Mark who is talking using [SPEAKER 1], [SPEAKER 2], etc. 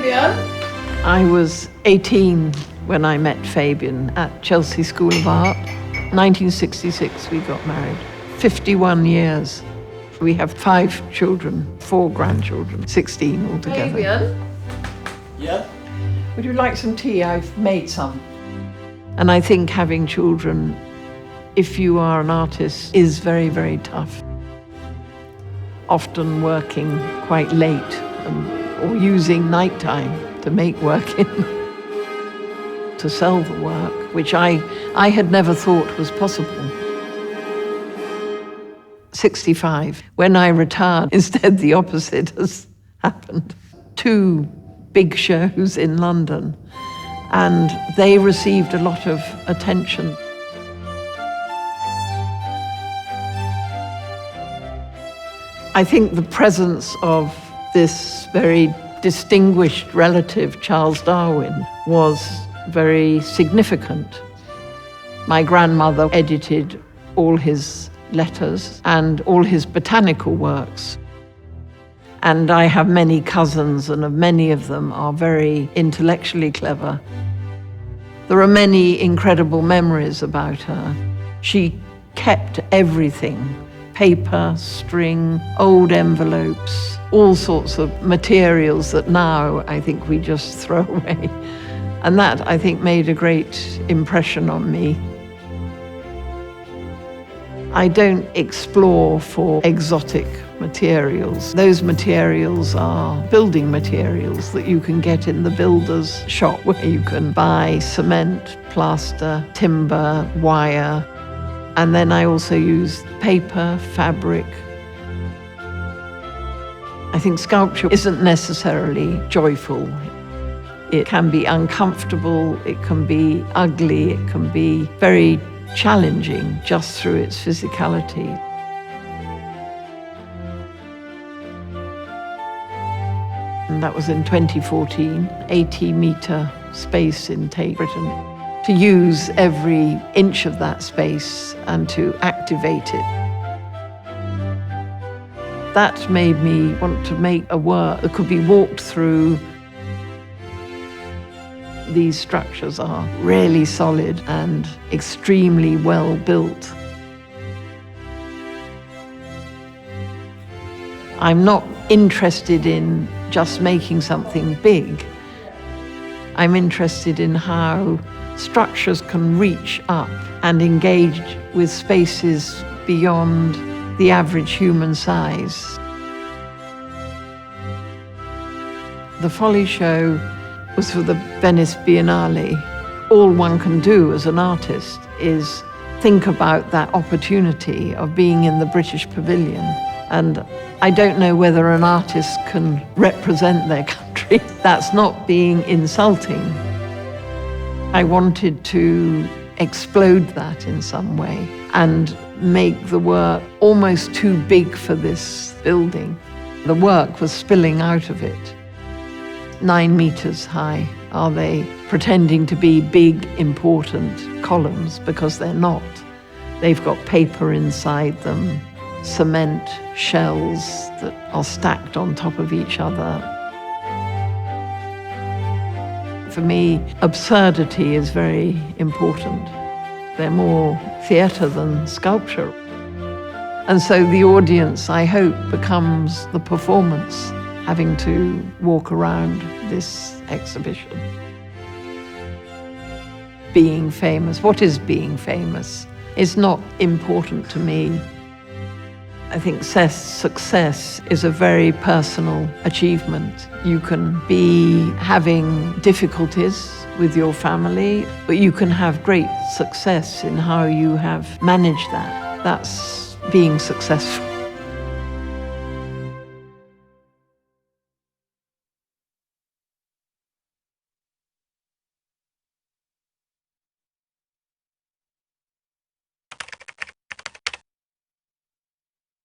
[SPEAKER 1] Fabian?
[SPEAKER 2] I was 18 when I met Fabian at Chelsea School of Art. 1966 we got married. 51 years. We have 5 children, 4 grandchildren, 16 altogether.
[SPEAKER 1] Fabian?
[SPEAKER 3] Yeah?
[SPEAKER 2] Would you like some tea? I've made some. And I think having children, if you are an artist, is very, very tough. Often working quite late or using nighttime to make work in, to sell the work, which I had never thought was possible. 65. When I retired, instead the opposite has happened. 2 big shows in London, and they received a lot of attention. I think the presence of this very distinguished relative, Charles Darwin, was very significant. My grandmother edited all his letters and all his botanical works. And I have many cousins, and many of them are very intellectually clever. There are many incredible memories about her. She kept everything: paper, string, old envelopes, all sorts of materials that now I think we just throw away. And that, I think, made a great impression on me. I don't explore for exotic materials. Those materials are building materials that you can get in the builder's shop, where you can buy cement, plaster, timber, wire. And then I also use paper, fabric. I think sculpture isn't necessarily joyful. It can be uncomfortable, it can be ugly, it can be very challenging just through its physicality. And that was in 2014, 80-metre space in Tate Britain. To use every inch of that space and to activate it. That made me want to make a work that could be walked through. These structures are really solid and extremely well built. I'm not interested in just making something big. I'm interested in how structures can reach up and engage with spaces beyond the average human size. The Folly show was for the Venice Biennale. All one can do as an artist is think about that opportunity of being in the British Pavilion. And I don't know whether an artist can represent their country. That's not being insulting. I wanted to explode that in some way and make the work almost too big for this building. The work was spilling out of it. 9 meters high. Are they pretending to be big, important columns? Because they're not. They've got paper inside them, cement shells that are stacked on top of each other. For me, absurdity is very important. They're more theatre than sculpture. And so the audience, I hope, becomes the performance, having to walk around this exhibition. Being famous, what is being famous? Is not important to me. I think success is a very personal achievement. You can be having difficulties with your family, but you can have great success in how you have managed that. That's being successful.